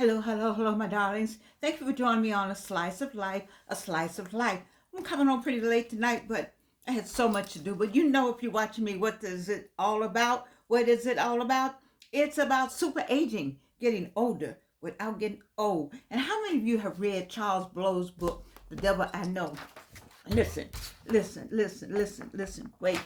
Hello, hello, hello, my darlings. Thank you for joining me on A Slice of Life, A Slice of Life. I'm coming on pretty late tonight, but I had so much to do. But you know, if you're watching me, what is it all about? What is it all about? It's about super aging, getting older without getting old. And how many of you have read Charles Blow's book, The Devil I Know? Listen, listen. Wait,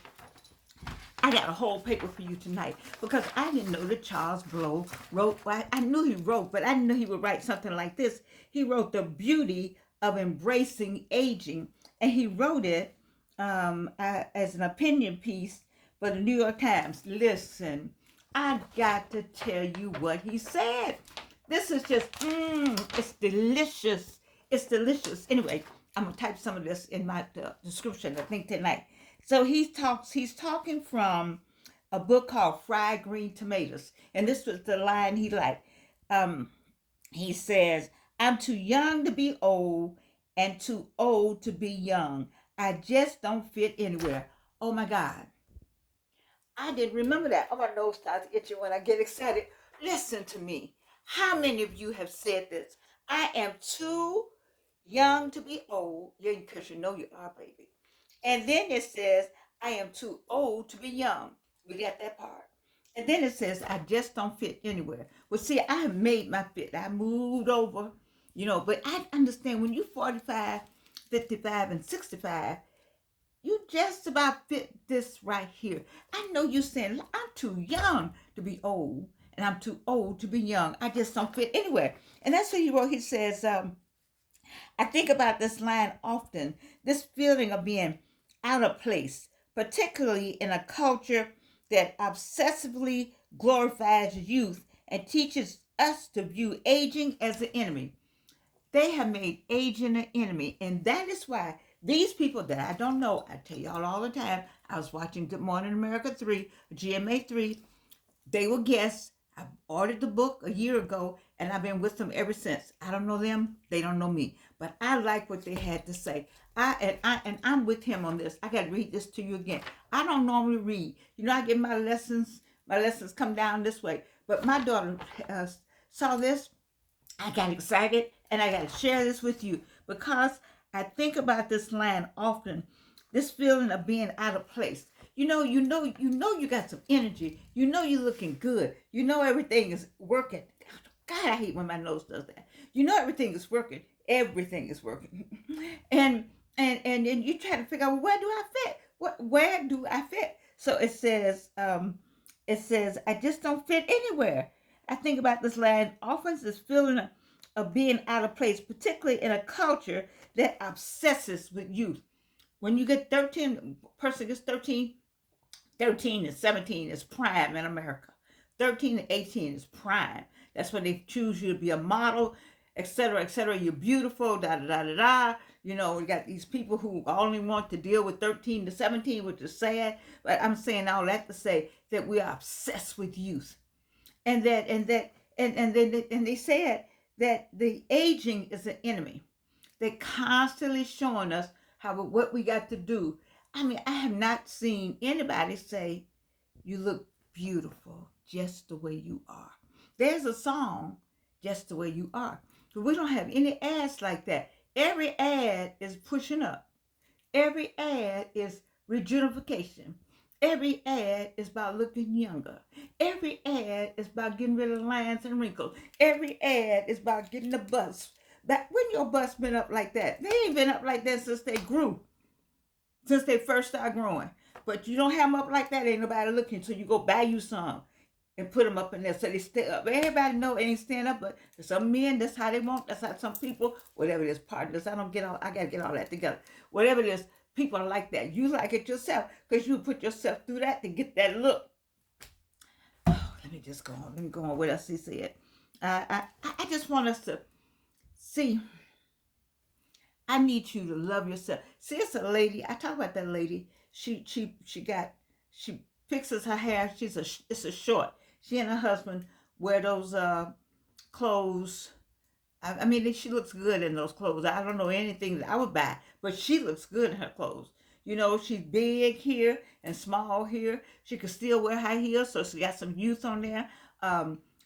I got a whole paper for you tonight because I didn't know that Charles Blow wrote. Well, I knew he wrote, but I didn't know he would write something like this. He wrote The Beauty of Embracing Aging, and he wrote it as an opinion piece for the New York Times. Listen, I got to tell you what he said. This is just, it's delicious. It's delicious. Anyway, I'm gonna type some of this in my description, I think, tonight. So he's talking from a book called Fried Green Tomatoes. And this was the line he liked. Um, he says, I'm too young to be old and too old to be young. I just don't fit anywhere. Oh my God. I didn't remember that. Oh, my nose starts itching when I get excited. Listen to me. How many of you have said this? I am too young to be old. Yeah, because you know you are, baby. And then it says, I am too old to be young. We got that part. And then it says, I just don't fit anywhere. Well, see, I have made my fit. I moved over, but I understand when you're 45, 55, and 65, you just about fit this right here. I know you're saying, I'm too young to be old, and I'm too old to be young. I just don't fit anywhere. And that's what he wrote. He says, I think about this line often, this feeling of being out of place, particularly in a culture that obsessively glorifies youth and teaches us to view aging as an enemy. They have made aging an enemy, and that is why these people that I don't know, I tell y'all all the time, I was watching Good Morning America 3, GMA 3, they were guests. I ordered the book a year ago, and I've been with them ever since. I don't know them; they don't know me. But I like what they had to say. I'm with him on this. I got to read this to you again. I don't normally read. I get my lessons. My lessons come down this way. But my daughter saw this. I got excited, and I got to share this with you because I think about this line often. This feeling of being out of place. You got some energy. You're looking good. Everything is working. God, I hate when my nose does that. Everything is working. Everything is working. and and you try to figure out, well, where do I fit? Where do I fit? So it says I just don't fit anywhere. I think about this line often, this feeling of being out of place, particularly in a culture that obsesses with youth. When you get 13, person gets 13 and 17 is prime in America. 13 and 18 is prime. That's when they choose you to be a model, etc., etc. You're beautiful, da da da da da. We got these people who only want to deal with 13 to 17, which is sad. But I'm saying all that to say that we are obsessed with youth. And they said that the aging is an enemy. They're constantly showing us what we got to do. I mean, I have not seen anybody say, you look beautiful just the way you are. There's a song, Just the Way You Are. But we don't have any ads like that. Every ad is pushing up. Every ad is rejuvenation. Every ad is about looking younger. Every ad is about getting rid of lines and wrinkles. Every ad is about getting the bust. But when your bust been up like that? They ain't been up like that since they grew, since they first started growing. But you don't have them up like that, ain't nobody looking. So you go buy you some and put them up in there so they stay up. Everybody know it ain't stand up, but some men, that's how they want. That's how some people, whatever it is, partners. I gotta get all that together. Whatever it is, people are like that. You like it yourself because you put yourself through that to get that look. Oh, let me just go on. Let me go on. What else he said? I just want us to see. I need you to love yourself. See, it's a lady. I talk about that lady. She fixes her hair. It's a short. She and her husband wear those clothes. I mean, she looks good in those clothes. I don't know anything that I would buy, but she looks good in her clothes. She's big here and small here. She can still wear high heels, so she got some youth on there.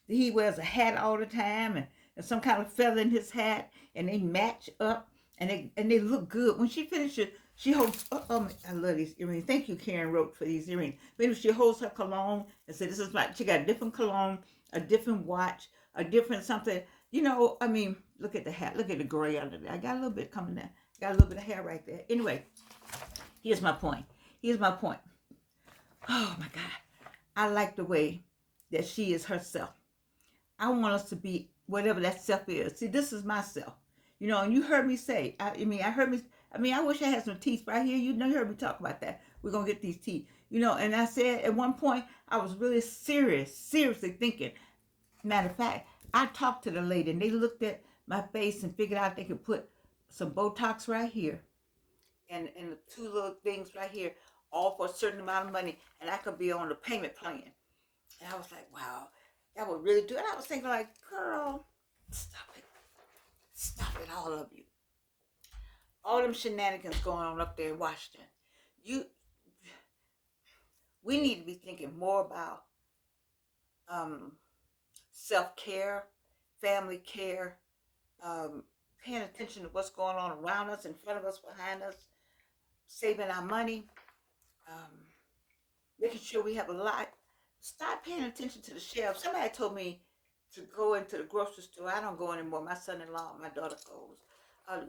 He wears a hat all the time, and and some kind of feather in his hat, and they match up, and they look good. When she finishes, she holds. I love these earrings. Thank you, Karen wrote for these earrings. But if she holds her cologne and said, "This is my," she got a different cologne, a different watch, a different something. I mean, look at the hat. Look at the gray under there. I got a little bit coming there. Got a little bit of hair right there. Anyway, here's my point. Here's my point. Oh my God. I like the way that she is herself. I want us to be whatever that self is. See, this is myself. And you heard me say, I wish I had some teeth right here. You heard me talk about that. We're going to get these teeth. And I said at one point, I was really seriously thinking. Matter of fact, I talked to the lady and they looked at my face and figured out they could put some Botox right here and the two little things right here, all for a certain amount of money, and I could be on the payment plan. And I was like, wow, that would really do it. I was thinking like, girl, stop it. Stop it, all of you. All them shenanigans going on up there in Washington. We need to be thinking more about self-care, family care, paying attention to what's going on around us, in front of us, behind us, saving our money, making sure we have a lot. Start paying attention to the shelves. Somebody told me to go into the grocery store. I don't go anymore. My son-in-law, my daughter goes.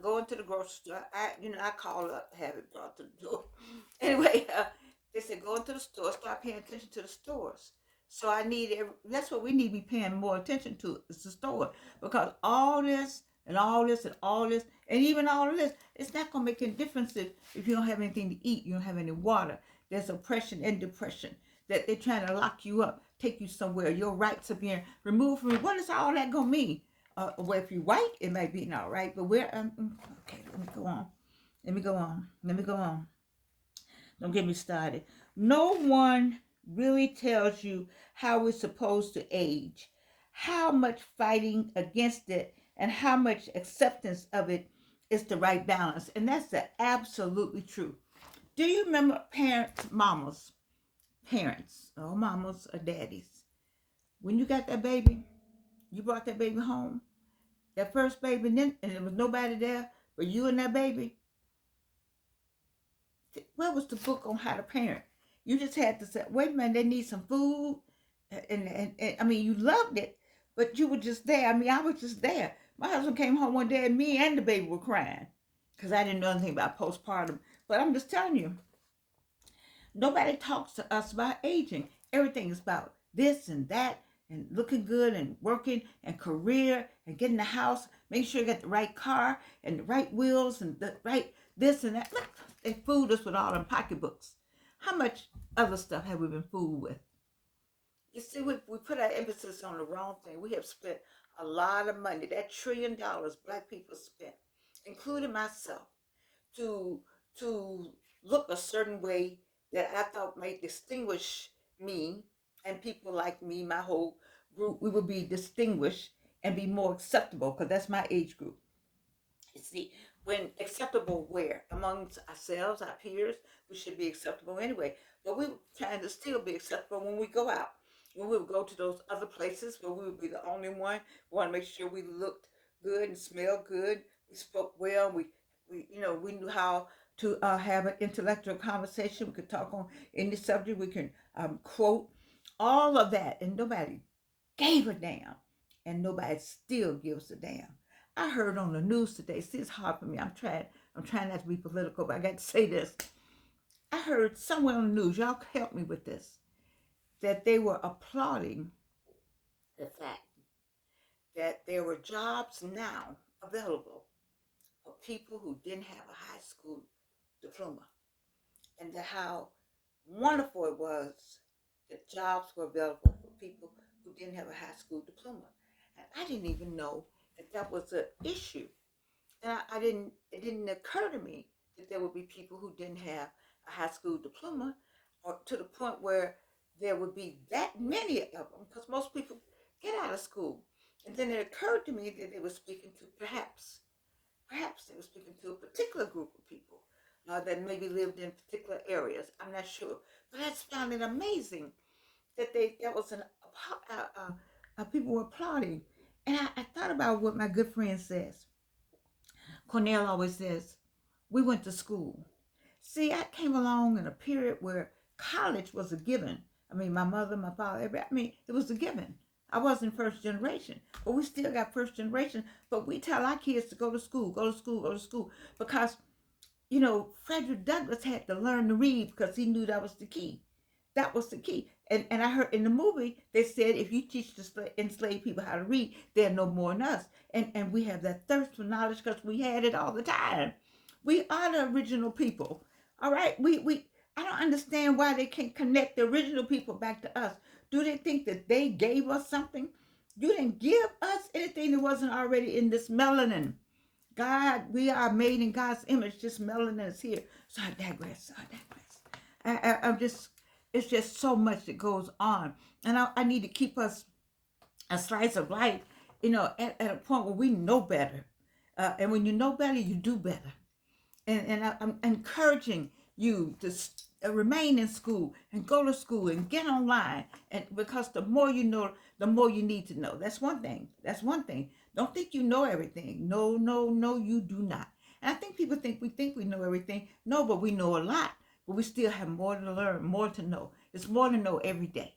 Go into the grocery store. I call up, have it brought to the door. Anyway, they said go into the store, start paying attention to the stores. So that's what we need to be paying more attention to, is the store. Because all this and all this and all this, and even all of this, it's not going to make any difference if you don't have anything to eat, you don't have any water. There's oppression and depression that they're trying to lock you up, take you somewhere. Your rights are being removed from you. What is all that going to mean? Well, if you're white, it might be all right. But okay, let me go on. Don't get me started. No one really tells you how we're supposed to age, how much fighting against it, and how much acceptance of it is the right balance. And that's absolutely true. Do you remember mamas or daddies? When you got that baby, you brought that baby home, that first baby, and there was nobody there but you and that baby. What was the book on how to parent? You just had to say, wait a minute, they need some food. And I mean, you loved it, but you were just there. I mean, I was just there. My husband came home one day and me and the baby were crying because I didn't know anything about postpartum. But I'm just telling you, nobody talks to us about aging. Everything is about this and that and looking good and working and career and getting the house, make sure you got the right car and the right wheels and the right this and that. Look, they fooled us with all them pocketbooks. How much other stuff have we been fooled with? You see, we put our emphasis on the wrong thing. We have spent a lot of money, that $1 trillion Black people spent, including myself, to look a certain way that I thought might distinguish me and people like me, my whole group. We would be distinguished and be more acceptable, because that's my age group. You see, when acceptable where? Amongst ourselves, our peers, we should be acceptable anyway. But we were trying to still be acceptable when we go out. When we would go to those other places where we would be the only one, we want to make sure we looked good and smelled good. We spoke well. We knew how to have an intellectual conversation. We could talk on any subject. We can quote all of that, and nobody gave a damn, and nobody still gives a damn. I heard on the news today. See, it's hard for me. I'm trying not to be political, but I got to say this. I heard somewhere on the news, y'all help me with this, that they were applauding the fact that there were jobs now available for people who didn't have a high school diploma, and how wonderful it was that jobs were available for people who didn't have a high school diploma. And I didn't even know that was an issue. And it didn't occur to me that there would be people who didn't have a high school diploma, or to the point where there would be that many of them, because most people get out of school. And then it occurred to me that they were speaking to perhaps they were speaking to a particular group of people that maybe lived in particular areas. I'm not sure, but I just found it amazing that people were applauding. And I thought about what my good friend says. Cornell always says, we went to school. See, I came along in a period where college was a given. I mean, my mother, my father, I mean, it was a given. I wasn't first generation, but we still got first generation. But we tell our kids to go to school, go to school, go to school, because Frederick Douglass had to learn to read because he knew that was the key. That was the key. And I heard in the movie, they said if you teach the enslaved people how to read, they'll know more than us. And we have that thirst for knowledge because we had it all the time. We are the original people. All right? I don't understand why they can't connect the original people back to us. Do they think that they gave us something? You didn't give us anything that wasn't already in this melanin. God, we are made in God's image. Just melanin is here. So I digress. I'm just, it's just so much that goes on. And I need to keep us a slice of life, at a point where we know better. And when you know better, you do better. And I'm encouraging you to remain in school and go to school and get online. And because the more you know, the more you need to know. That's one thing. Don't think you know everything. No, you do not. And I think people think we know everything. No, but we know a lot. But we still have more to learn, more to know. It's more to know every day.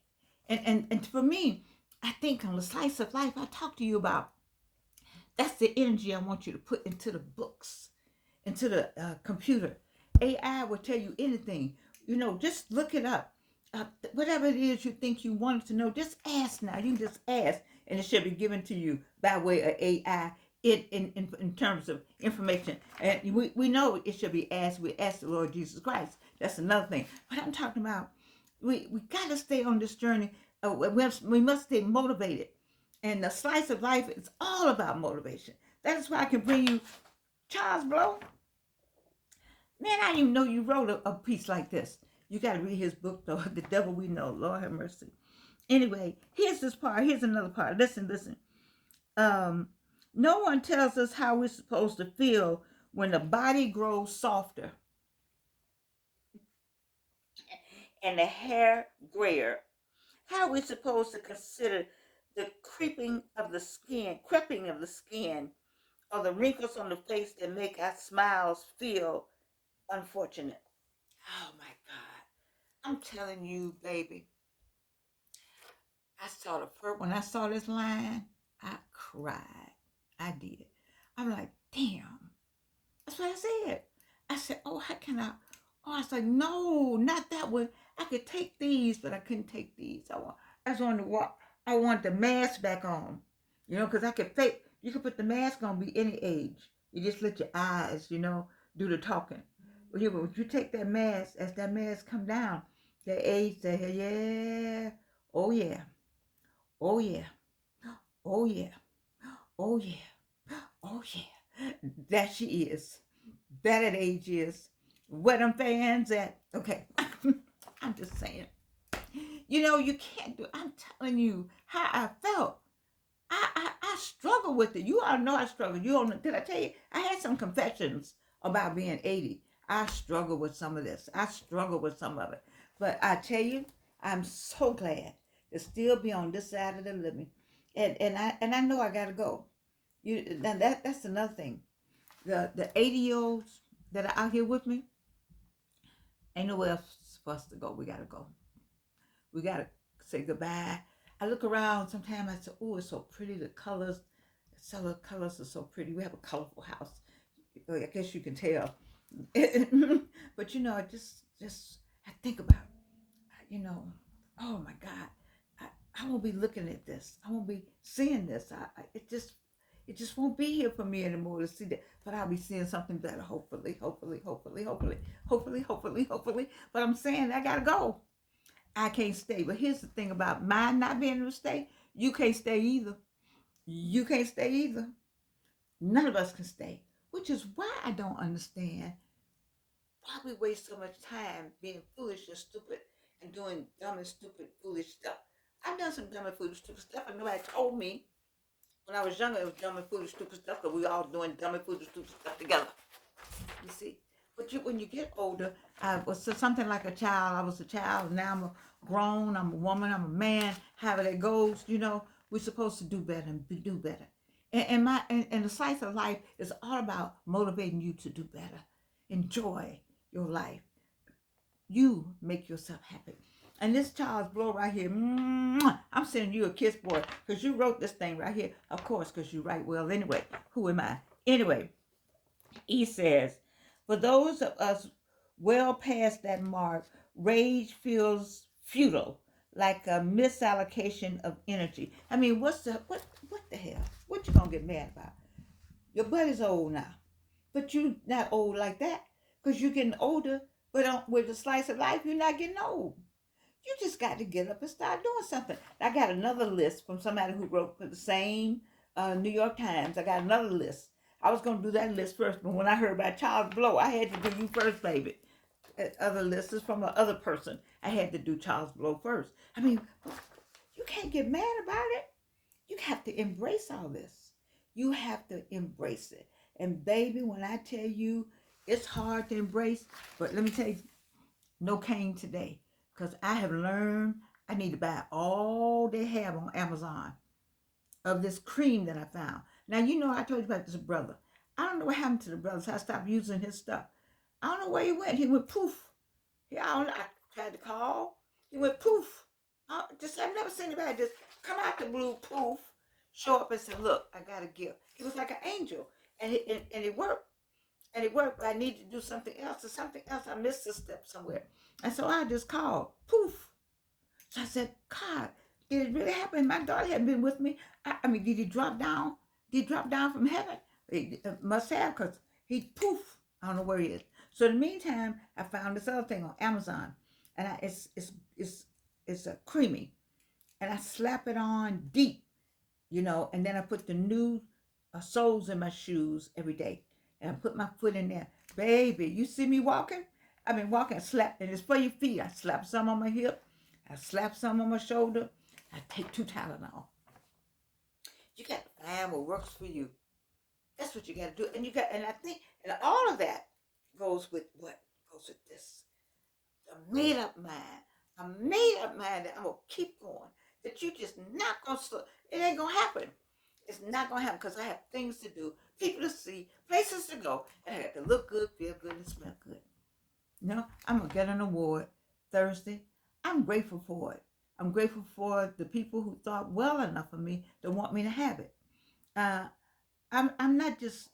And for me, I think on the slice of life I talk to you about, that's the energy I want you to put into the books, into the computer. AI will tell you anything. Just look it up. Whatever it is you think you wanted to know, just ask now. You can just ask, and it should be given to you by way of AI in terms of information. And we know it should be asked. We ask the Lord Jesus Christ. That's another thing. But I'm talking about, we got to stay on this journey. We must stay motivated. And the slice of life is all about motivation. That is why I can bring you Charles Blow. Man, I didn't even know you wrote a piece like this. You got to read his book, though. The Devil We Know. Lord have mercy. Anyway, here's this part. Here's another part. Listen. No one tells us how we're supposed to feel when the body grows softer and the hair grayer. How are we supposed to consider the crimping of the skin, or the wrinkles on the face that make our smiles feel unfortunate? Oh my God. I'm telling you, baby. When I saw this line, I cried. I did. I'm like, damn. That's what I said. I said, oh, how can I? Oh, I said, no, not that one. I could take these, but I couldn't take these. I just wanted to walk. I want the mask back on, because I could fake. You could put the mask on, be any age. You just let your eyes, do the talking. But you take that mask, as that mask come down, the age say, yeah, oh yeah, oh yeah, oh yeah, oh yeah, oh yeah. That she is. That at age is. Where them fans at? Okay. I'm just saying. You can't do. I'm telling you how I felt. I struggle with it. You all know I struggle. You all know. Did I tell you? I had some confessions about being 80. I struggle with some of this. I struggle with some of it. But I tell you, I'm so glad to still be on this side of the living. And I know I gotta go. That's another thing. The 80-year-olds that are out here with me, ain't nowhere else for us to go. We gotta go. We gotta say goodbye. I look around sometimes. I say, "Oh, it's so pretty. The colors, the colors are so pretty. We have a colorful house. I guess you can tell." But I just I think about, oh my God, I won't be looking at this. I won't be seeing this. It just won't be here for me anymore to see that. But I'll be seeing something better. Hopefully. But I'm saying I gotta go. I can't stay. But here's the thing about mine not being able to stay. You can't stay either. You can't stay either. None of us can stay. Which is why I don't understand why we waste so much time being foolish and stupid and doing dumb and stupid, foolish stuff. I've done some dumb and foolish, stupid stuff, and nobody told me when I was younger it was dumb and foolish, stupid stuff, because we were all doing dumb and foolish, stupid stuff together. You see? But when you get older, I was something like a child. I was a child. Now I'm a grown. I'm a woman. I'm a man. However that goes, We're supposed to do better and do better. And the slice of life is all about motivating you to do better. Enjoy your life. You make yourself happy. And this Charles Blow right here, I'm sending you a kiss, boy, because you wrote this thing right here. Of course, because you write well anyway. Who am I? Anyway, he says, for those of us well past that mark, rage feels futile, like a misallocation of energy. I mean, what the hell? What you gonna get mad about? Your buddy's old now, but you not old like that, because you're getting older. But with the slice of life, you're not getting old. You just got to get up and start doing something. I got another list from somebody who wrote for the same New York Times. I got another list. I was going to do that list first, but when I heard about Charles Blow, I had to do you first, baby. Other list is from another person. I had to do Charles Blow first. I mean, you can't get mad about it. You have to embrace all this. You have to embrace it. And baby, when I tell you it's hard to embrace, but let me tell you, no cane today. Because I have learned I need to buy all they have on Amazon of this cream that I found. Now, you know, I told you about this brother. I don't know what happened to the brother, so I stopped using his stuff. I don't know where he went. He went poof. I tried to call. He went poof. I've never seen anybody just come out the blue, poof, show up and say, look, I got a gift. He was like an angel. And it worked. And it worked, but I need to do something else or something else. I missed a step somewhere. And so I just called. Poof. So I said, God, did it really happen? My daughter had been with me. I mean, did he drop down? Did he drop down from heaven? He must have, because he poof. I don't know where he is. So in the meantime, I found this other thing on Amazon. And it's a creamy. And I slap it on deep, you know, and then I put the new soles in my shoes every day. And I put my foot in there. Baby, you see me walking? I've been walking, I slap, and it's for your feet. I slap some on my hip. I slap some on my shoulder. I take 2 Tylenol. You got to find what works for you. That's what you got to do. And I think, and all of that goes with what? Goes with this. A made up mind. A made up mind that I'm going to keep going. That you just not going to slow. It ain't going to happen. It's not going to happen because I have things to do, people to see, places to go, and I have to look good, feel good, and smell good. You know, I'm going to get an award Thursday. I'm grateful for it. I'm grateful for the people who thought well enough of me to want me to have it. I'm not just,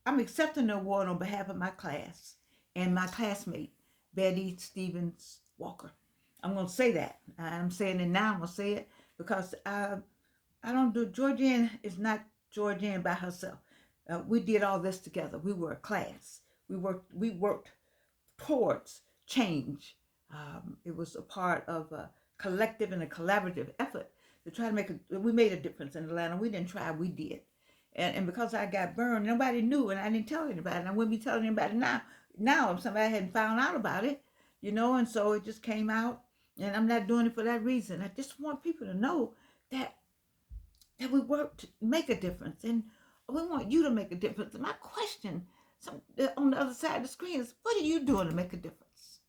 I'm accepting the award on behalf of my class and my classmate, Betty Stevens Walker. I'm going to say that. I'm saying it now. I'm going to say it because I don't do, Georgianne is not Georgianne by herself. We did all this together. We were a class. We worked towards change. It was a part of a collective and a collaborative effort to try to we made a difference in Atlanta. We didn't try, we did. And because I got burned, nobody knew, and I didn't tell anybody. And I wouldn't be telling anybody now if somebody hadn't found out about it, you know, and so it just came out. And I'm not doing it for that reason. I just want people to know that we work to make a difference, and we want you to make a difference. And my question on the other side of the screen is, what are you doing to make a difference?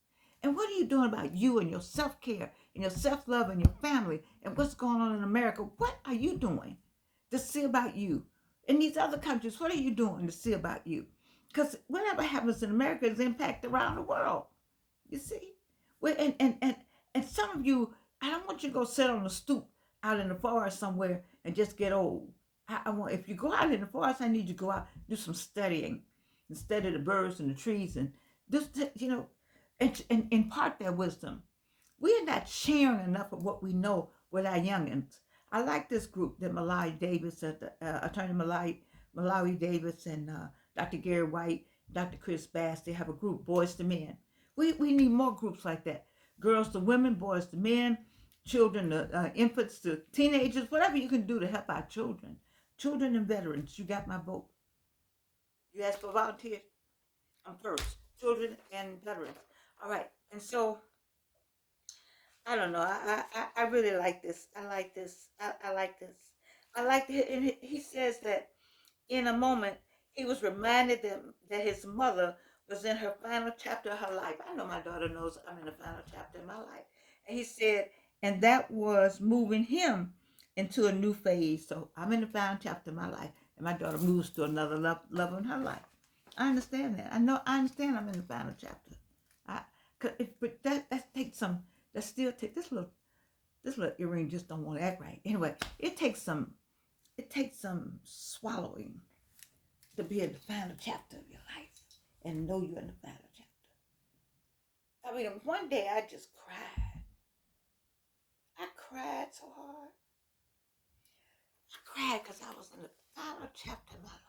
And what are you doing about you and your self-care and your self-love and your family and what's going on in America? What are you doing to see about you? In these other countries, what are you doing to see about you? Because whatever happens in America is impact around the world. You see? Well, and some of you, I don't want you to go sit on a stoop out in the forest somewhere and just get old. I want, if you go out in the forest, I need you to go out, do some studying, and study the birds and the trees, and just, you know, and impart their wisdom. We are not sharing enough of what we know with our youngins. I like this group that Malawi Davis, Attorney Malawi Davis, and Dr. Gary White, Dr. Chris Bass, they have a group, Boys to Men. We need more groups like that. Girls to women, boys to men, children to infants to teenagers, whatever you can do to help our children. Children and veterans, you got my vote. You asked for volunteers? I'm first. Children and veterans. All right. And so, I don't know. I really like this. I like this. I like this. I like it. And he says that in a moment, he was reminded that his mother was in her final chapter of her life. I know my daughter knows I'm in the final chapter of my life. And he said, and that was moving him into a new phase. So I'm in the final chapter of my life, and my daughter moves to another level in her life. I understand that. I understand I'm in the final chapter. I, but that takes some, that still take this little earring just don't want to act right. Anyway, it takes some swallowing to be in the final chapter of your life and know you're in the final chapter. I mean, one day I just cried. I cried so hard. I cried because I was in the final chapter of my life.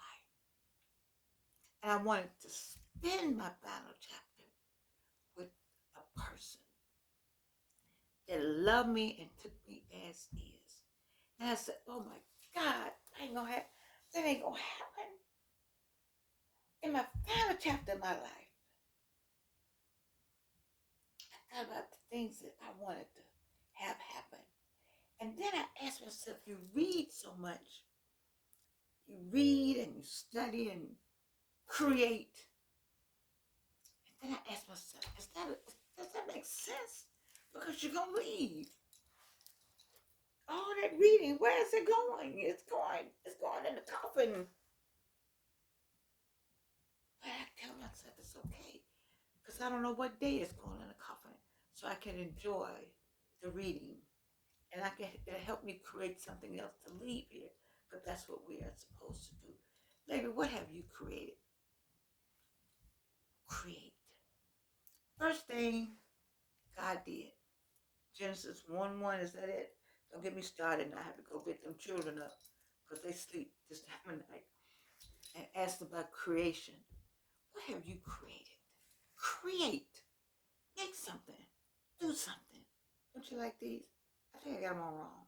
And I wanted to spend my final chapter with a person that loved me and took me as is. And I said, oh my God, that ain't gonna happen in my final chapter of my life. I thought about the things that I wanted to have happen. And then I asked myself, you read so much. You read and you study and create. And then I asked myself, does that make sense? Because you're going to leave. All that reading, where is it going? It's going in the coffin. But I tell myself it's okay. Because I don't know what day it's going in the coffin. So I can enjoy the reading. And it'll help me create something else to leave here. But that's what we are supposed to do. Baby, what have you created? Create. First thing God did. Genesis 1:1, is that it? Don't get me started. I have to go get them children up because they sleep this time of night. And ask about creation. What have you created? Create. Make something. Do something. Don't you like these? I think I got them all wrong.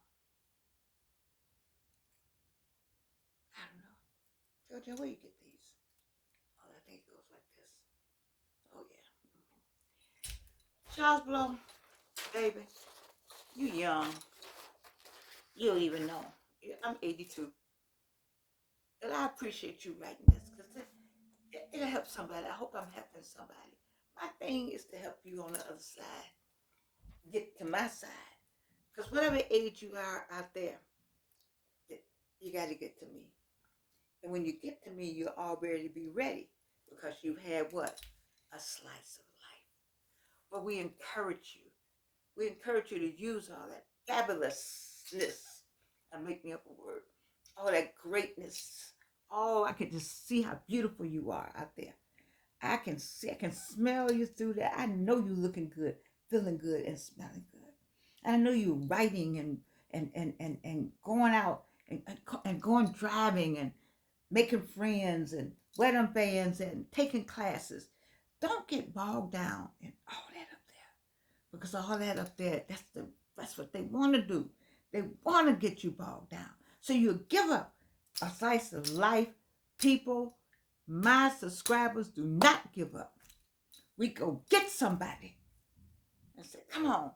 I don't know. Jojo, where you get these? Oh, I think it goes like this. Oh, yeah. Charles Blow, baby, you young. You don't even know. I'm 82. And I appreciate you writing this because it'll help somebody. I hope I'm helping somebody. My thing is to help you on the other side. Get to my side. Because whatever age you are out there, you got to get to me. And when you get to me, you'll already be ready because you've had what? A slice of life. But we encourage you. We encourage you to use all that fabulousness. I make me up a word. All that greatness. Oh, I can just see how beautiful you are out there. I can smell you through that. I know you looking good, feeling good, and smelling good. I know you writing and going out and going driving and making friends and wedding fans and taking classes. Don't get bogged down in all that up there. Because all that up there, that's what they want to do. They want to get you bogged down. So you give up a slice of life. People, my subscribers, do not give up. We go get somebody and say, come on,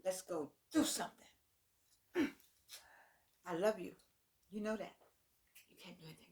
let's go do something. I love you. You know that. You can't do anything